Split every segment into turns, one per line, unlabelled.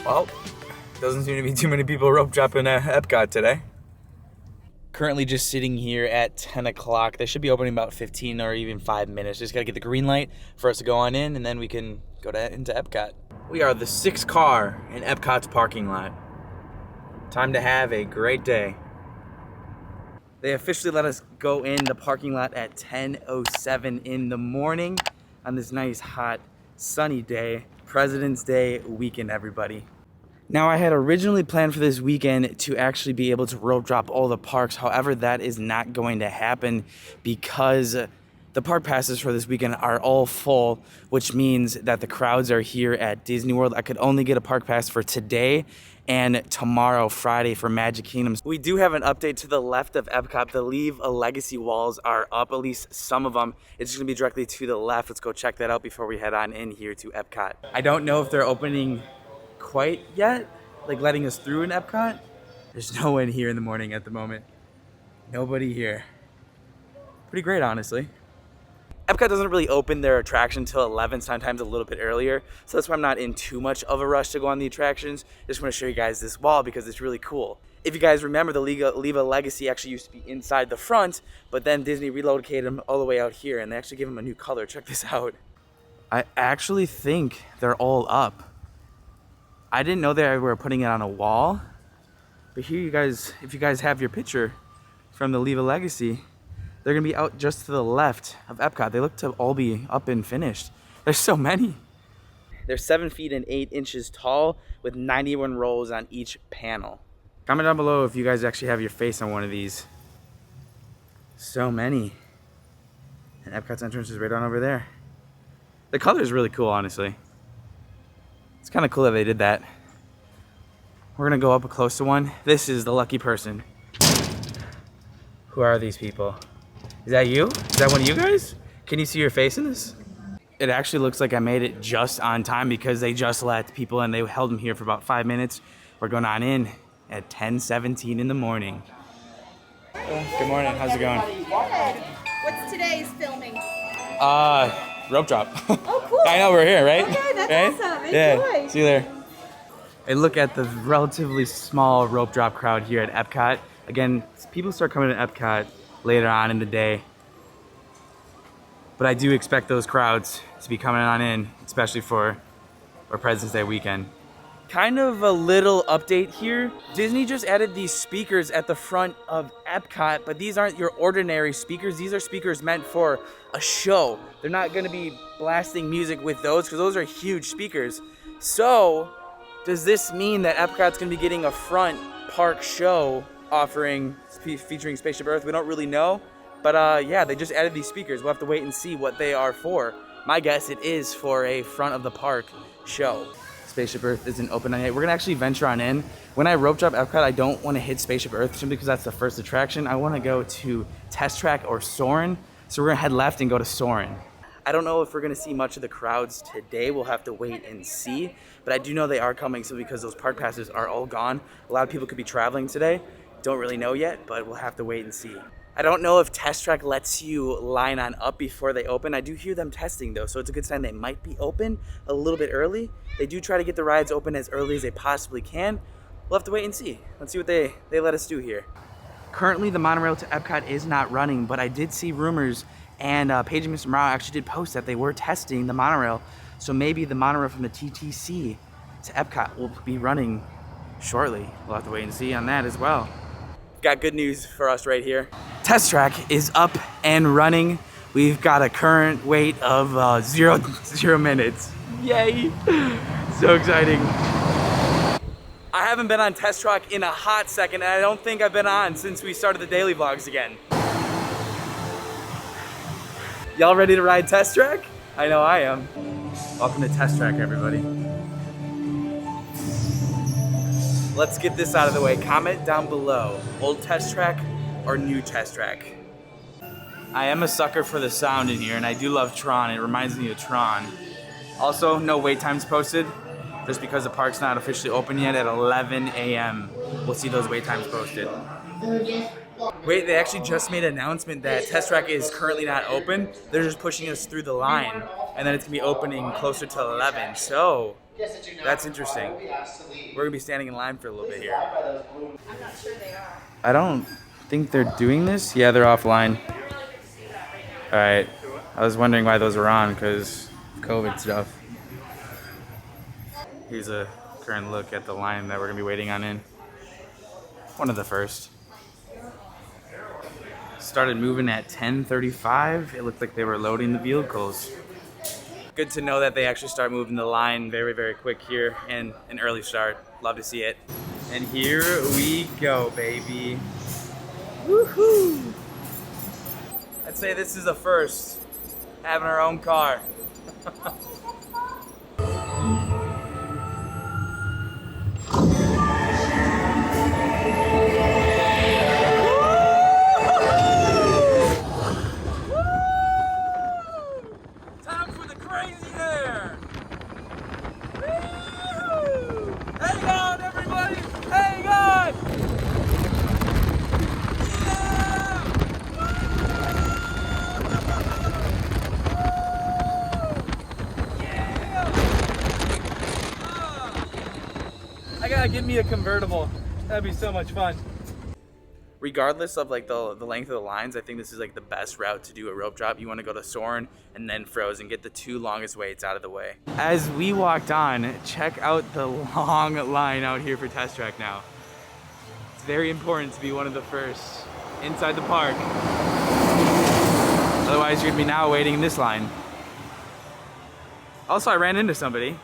Well, doesn't seem to be too many people rope dropping at Epcot today. Currently just sitting here at 10 o'clock. They should be opening about 15 or even 5 minutes. Just gotta get the green light for us to go on in, and then we can go into Epcot. We are the 6th car in Epcot's parking lot. Time to have a great day. They officially let us go in the parking lot at 10:07 in the morning on this nice, hot, sunny day. President's Day weekend, everybody. Now, I had originally planned for this weekend to actually be able to rope drop all the parks. However, that is not going to happen because the park passes for this weekend are all full, which means that the crowds are here at Disney World. I could only get a park pass for today and tomorrow, Friday, for Magic Kingdom. We do have an update to the left of Epcot. The Leave a Legacy walls are up, at least some of them. It's just gonna be directly to the left. Let's go check that out before we head on in here to Epcot. I don't know if they're opening quite yet, like letting us through in Epcot. There's no one here in the morning at the moment. Nobody here. Pretty great, honestly. Epcot doesn't really open their attraction till 11, sometimes a little bit earlier. So that's why I'm not in too much of a rush to go on the attractions. Just want to show you guys this wall because it's really cool. If you guys remember, the Leave a Legacy actually used to be inside the front, but then Disney relocated them all the way out here, and they actually gave them a new color. Check this out. I actually think they're all up. I didn't know they were putting it on a wall, but here you guys, if you guys have your picture from the Leave a Legacy, they're gonna be out just to the left of Epcot. They look to all be up and finished. There's so many. They're 7 feet and 8 inches tall with 91 rows on each panel. Comment down below if you guys actually have your face on one of these. So many. And Epcot's entrance is right on over there. The color is really cool, honestly. It's kind of cool that they did that. We're gonna go up close to one. This is the lucky person. Who are these people? Is that you? Is that one of you guys? Can you see your face in this? It actually looks like I made it just on time because they just let people in. They held them here for about 5 minutes. We're going on in at 10:17 in the morning. Good morning. How's it going?
Good. What's today's filming?
Rope drop.
Oh, cool.
I know we're here, right?
Okay, that's
right?
awesome. Enjoy.
Yeah. See you there. And look at the relatively small rope drop crowd here at Epcot. Again, people start coming to Epcot later on in the day, but I do expect those crowds to be coming on in, especially for President's Day weekend. Kind of a little update here. Disney just added these speakers at the front of Epcot, but these aren't your ordinary speakers. These are speakers meant for a show. They're not gonna be blasting music with those because those are huge speakers. So, does this mean that Epcot's gonna be getting a front park show featuring Spaceship Earth? We don't really know, but yeah, they just added these speakers. We'll have to wait and see what they are for. My guess, it is for a front of the park show. Spaceship Earth isn't open yet. We're gonna actually venture on in. When I rope drop Epcot, I don't want to hit Spaceship Earth simply because that's the first attraction. I want to go to Test Track or Soarin', so we're gonna head left and go to Soarin'. I don't know if we're gonna see much of the crowds today. We'll have to wait and see, but I do know they are coming, so because those park passes are all gone, a lot of people could be traveling today. Don't really know yet, but we'll have to wait and see. I don't know if Test Track lets you line on up before they open. I do hear them testing though, so it's a good sign they might be open a little bit early. They do try to get the rides open as early as they possibly can. We'll have to wait and see. Let's see what they let us do here. Currently, the monorail to Epcot is not running, but I did see rumors, and Paige and Mr. Morale actually did post that they were testing the monorail, so maybe the monorail from the TTC to Epcot will be running shortly. We'll have to wait and see on that as well. Got good news for us right here. Test Track is up and running. We've got a current wait of 0 minutes. Yay! So exciting. I haven't been on Test Track in a hot second, and I don't think I've been on since we started the daily vlogs again. Y'all ready to ride Test Track? I know I am. Welcome to Test Track, everybody. Let's get this out of the way. Comment down below, old Test Track or new Test Track. I am a sucker for the sound in here, and I do love Tron. It reminds me of Tron. Also, no wait times posted, just because the park's not officially open yet at 11 a.m. We'll see those wait times posted. Wait, they actually just made an announcement that Test Track is currently not open. They're just pushing us through the line, and then it's gonna be opening closer to 11. So that's interesting. We're gonna be standing in line for a little bit here.
I'm not sure they are.
I don't think they're doing this. Yeah, they're offline. All right. I was wondering why those were on because COVID stuff. Here's a current look at the line that we're gonna be waiting on in. One of the first. Started moving at 10:35. It looked like they were loading the vehicles. Good to know that they actually start moving the line very, very quick here and an early start. Love to see it. And here we go, baby. Woohoo! I'd say this is a first, having our own car. Time for the crazy hair! Woo! Hang on, everybody! Hang on! I gotta get me a convertible. That'd be so much fun. Regardless of like the length of the lines, I think this is like the best route to do a rope drop. You want to go to Soarin' and then Frozen, get the two longest weights out of the way. As we walked on, check out the long line out here for Test Track now. It's very important to be one of the first inside the park. Otherwise, you're gonna be now waiting in this line. Also, I ran into somebody.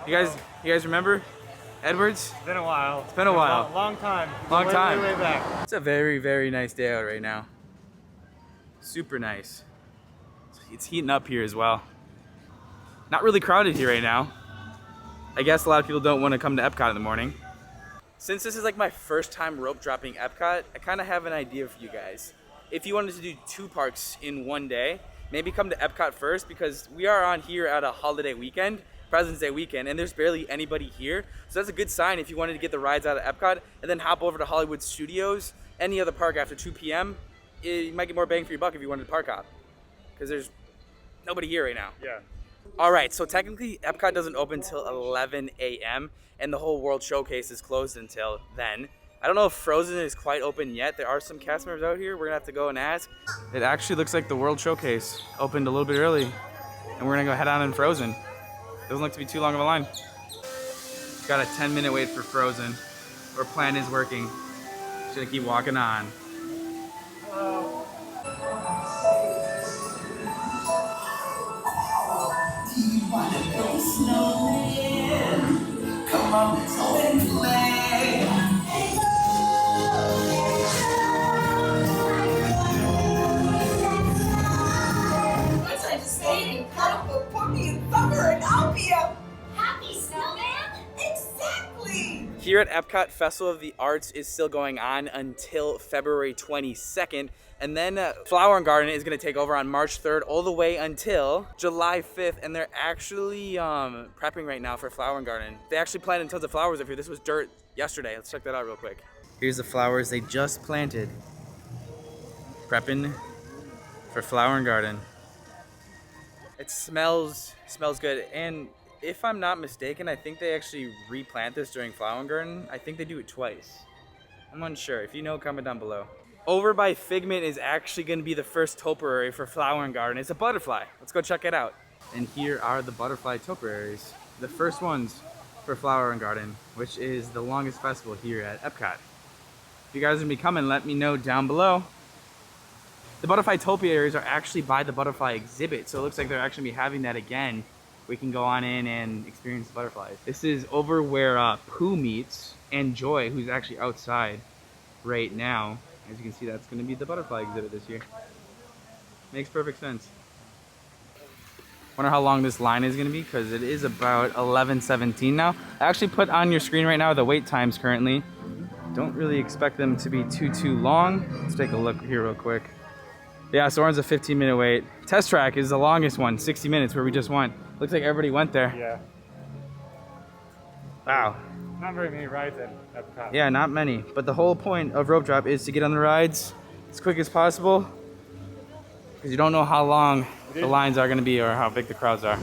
You guys remember? Edwards?
It's been a while.
It's been a while.
Long time.
Long time.
Way back.
It's a very, very nice day out right now. Super nice. It's heating up here as well. Not really crowded here right now. I guess a lot of people don't want to come to Epcot in the morning. Since this is like my first time rope dropping Epcot, I kind of have an idea for you guys. If you wanted to do two parks in one day, maybe come to Epcot first because we are on here at a holiday weekend. President's Day weekend, and there's barely anybody here. So that's a good sign if you wanted to get the rides out of Epcot and then hop over to Hollywood Studios, any other park after 2 p.m. You might get more bang for your buck if you wanted to park hop because there's nobody here right now.
Yeah.
All right, so technically Epcot doesn't open till 11 a.m. and the whole World Showcase is closed until then. I don't know if Frozen is quite open yet. There are some cast members out here. We're gonna have to go and ask. It actually looks like the World Showcase opened a little bit early and we're gonna go head on in Frozen. Doesn't look to be too long of a line. Got a 10-minute wait for Frozen. Our plan is working. Just gonna keep walking on.
Do you wanna go snowman? Come on, let's go and play. What's I just saying? Cuddle, put me in summer and I'll be a happy snowman. Exactly.
Here at Epcot, Festival of the Arts is still going on until February 22nd. And then Flower and Garden is going to take over on March 3rd all the way until July 5th. And they're actually prepping right now for Flower and Garden. They actually planted tons of flowers up here. This was dirt yesterday. Let's check that out real quick. Here's the flowers they just planted. Prepping for Flower and Garden. It smells good. And if I'm not mistaken, I think they actually replant this during Flower and Garden. I think they do it twice. I'm unsure. If you know, comment down below. Over by Figment is actually going to be the first topiary for Flower and Garden. It's a butterfly. Let's go check it out. And here are the butterfly topiaries. The first ones for Flower and Garden, which is the longest festival here at Epcot. If you guys are going to be coming, let me know down below. The butterfly topiaries are actually by the butterfly exhibit, so it looks like they're actually going to be having that again. We can go on in and experience the butterflies. This is over where Pooh meets and Joy, who's actually outside right now. As you can see, that's going to be the butterfly exhibit this year. Makes perfect sense. Wonder how long this line is going to be because it is about 11:17 now. I actually put on your screen right now the wait times currently. Don't really expect them to be too long. Let's take a look here real quick. Yeah, so ours a 15-minute wait. Test Track is the longest one, 60 minutes where we just went. Looks like everybody went there.
Yeah.
Wow.
Not very many rides at Epcot.
Yeah, not many. But the whole point of rope drop is to get on the rides as quick as possible, because you don't know how long the lines are going to be or how big the crowds are.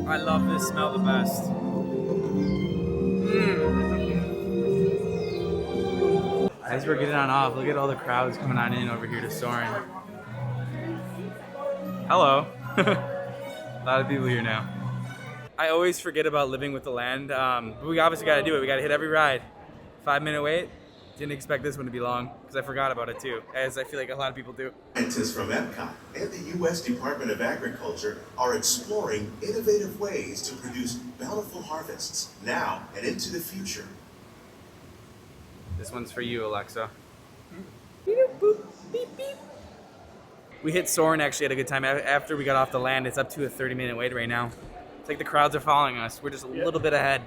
I love this smell the best. As we're getting on off, look at all the crowds coming on in over here to Soarin'. Hello. A lot of people here now. I always forget about living with the land, but we obviously got to do it. We got to hit every ride. 5-minute wait. Didn't expect this one to be long because I forgot about it too, as I feel like a lot of people do.
Scientists from Epcot and the U.S. Department of Agriculture are exploring innovative ways to produce bountiful harvests now and into the future.
This one's for you, Alexa. We hit Soarin' actually at a good time. After we got off the land, it's up to a 30-minute wait right now. It's like the crowds are following us. We're just a little bit ahead.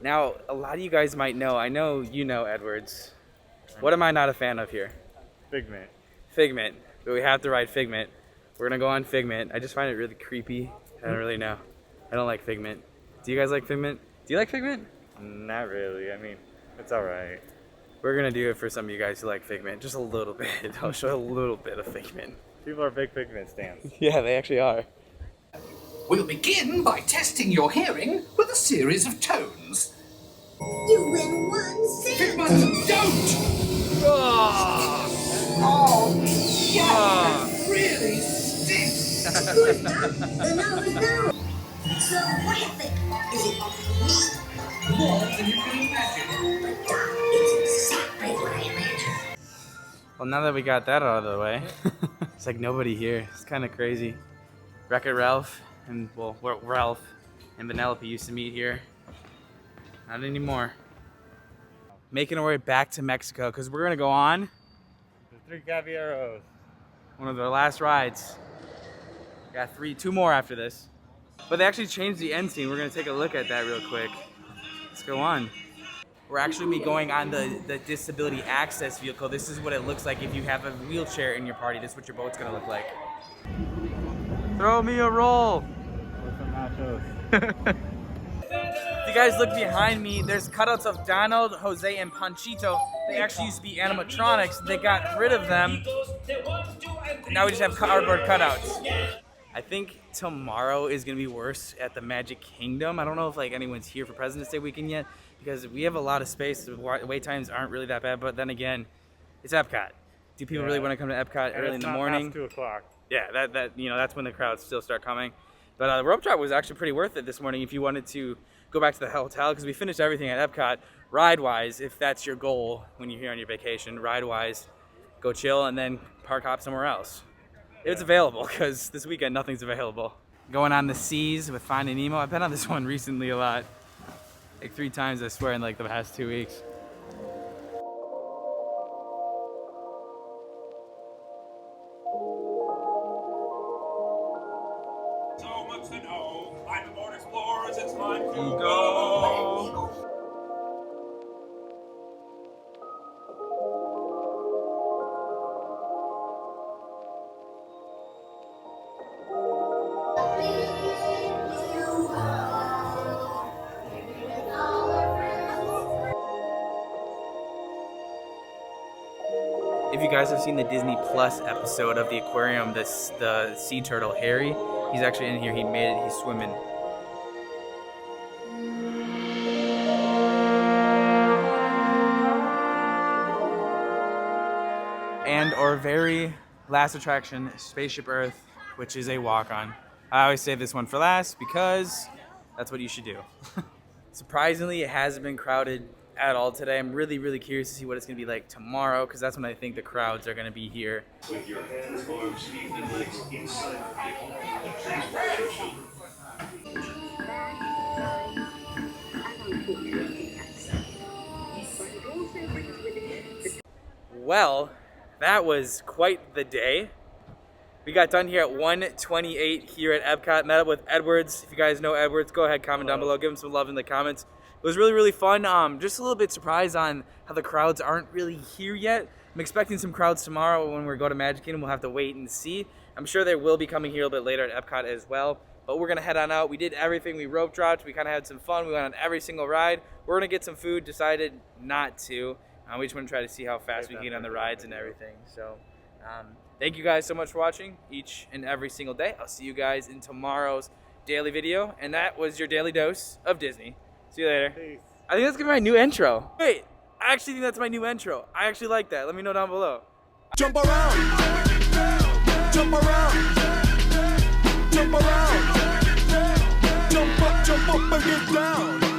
Now, a lot of you guys might know, I know you know Edwards. What am I not a fan of here?
Figment.
Figment. But we have to ride Figment. We're gonna go on Figment. I just find it really creepy. I don't really know. I don't like Figment. Do you guys like Figment? Do you like Figment?
Not really. I mean, it's alright.
We're gonna do it for some of you guys who like Figment. Just a little bit. I'll show a little bit of Figment.
People are big Figment stands.
Yeah, they actually are.
We'll begin by testing your hearing with a series of tones.
You win 1 cent.
Figment, don't!
Oh,
That really stinks!
good enough. No. So what do you think? Is it neat?
More than you can imagine.
But Doc, it's exactly what I imagined.
Well, now that we got that out of the way, it's like nobody here. It's kind of crazy. Wreck-It Ralph and, well, Ralph and Vanellope used to meet here. Not anymore. Making our way back to Mexico because we're going to go on
The 3 Caballeros.
one of their last rides. Got 2 more after this. But they actually changed the end scene. We're going to take a look at that real quick. Let's go on. We're actually be going on the disability access vehicle. This is what it looks like if you have a wheelchair in your party. This is what your boat's going to look like. Throw me a roll.
With some nachos.
If you guys look behind me, there's cutouts of Donald, Jose, and Panchito. They actually used to be animatronics. They got rid of them. And now we just have cardboard cutouts. I think tomorrow is gonna be worse at the Magic Kingdom. I don't know if like anyone's here for President's Day weekend yet because we have a lot of space. The wait times aren't really that bad, but then again, it's Epcot. Do people really want to come to Epcot early in the morning?
It's not past 2 o'clock.
Yeah, that you know, that's when the crowds still start coming. But the rope drop was actually pretty worth it this morning if you wanted to go back to the hotel because we finished everything at Epcot. Ride-wise, if that's your goal when you're here on your vacation, ride-wise, go chill and then park hop somewhere else. It's available because this weekend nothing's available. Going on the seas with Finding Nemo. I've been on this one recently a lot. Like 3 times, I swear, in like the past 2 weeks.
So much to know. I'm aboard Explorers, it's time to
Go.
go.
If you guys have seen the Disney Plus episode of the aquarium, the sea turtle Harry, he's actually in here. He made it. He's swimming. And our very last attraction, Spaceship Earth, which is a walk-on. I always save this one for last because that's what you should do. Surprisingly, it hasn't been crowded at all today. I'm really curious to see what it's going to be like tomorrow because that's when I think the crowds are going to be here.
With your hands, arms, feet, and legs inside the vehicle.
Well, that was quite the day. We got done here at 1:28 here at Epcot. Met up with Edwards. If you guys know Edwards, go ahead, comment down below. Give him some love in the comments. It was really fun. Just a little bit surprised on how the crowds aren't really here yet. I'm expecting some crowds tomorrow when we go to Magic Kingdom. We'll have to wait and see. I'm sure they will be coming here a little bit later at Epcot as well. but we're gonna head on out. We did everything. We rope dropped. We kind of had some fun. We went on every single ride. We're gonna get some food. Decided not to. We just want to try to see how fast we can get on the rides and everything. So thank you guys so much for watching each and every single day. I'll see you guys in tomorrow's daily video. And that was your daily dose of Disney. See you later.
Peace.
I think that's gonna be my new intro. Wait, I actually think that's my new intro. I actually like that. Let me know down below.
Jump around, jump around, jump around, jump up and get down.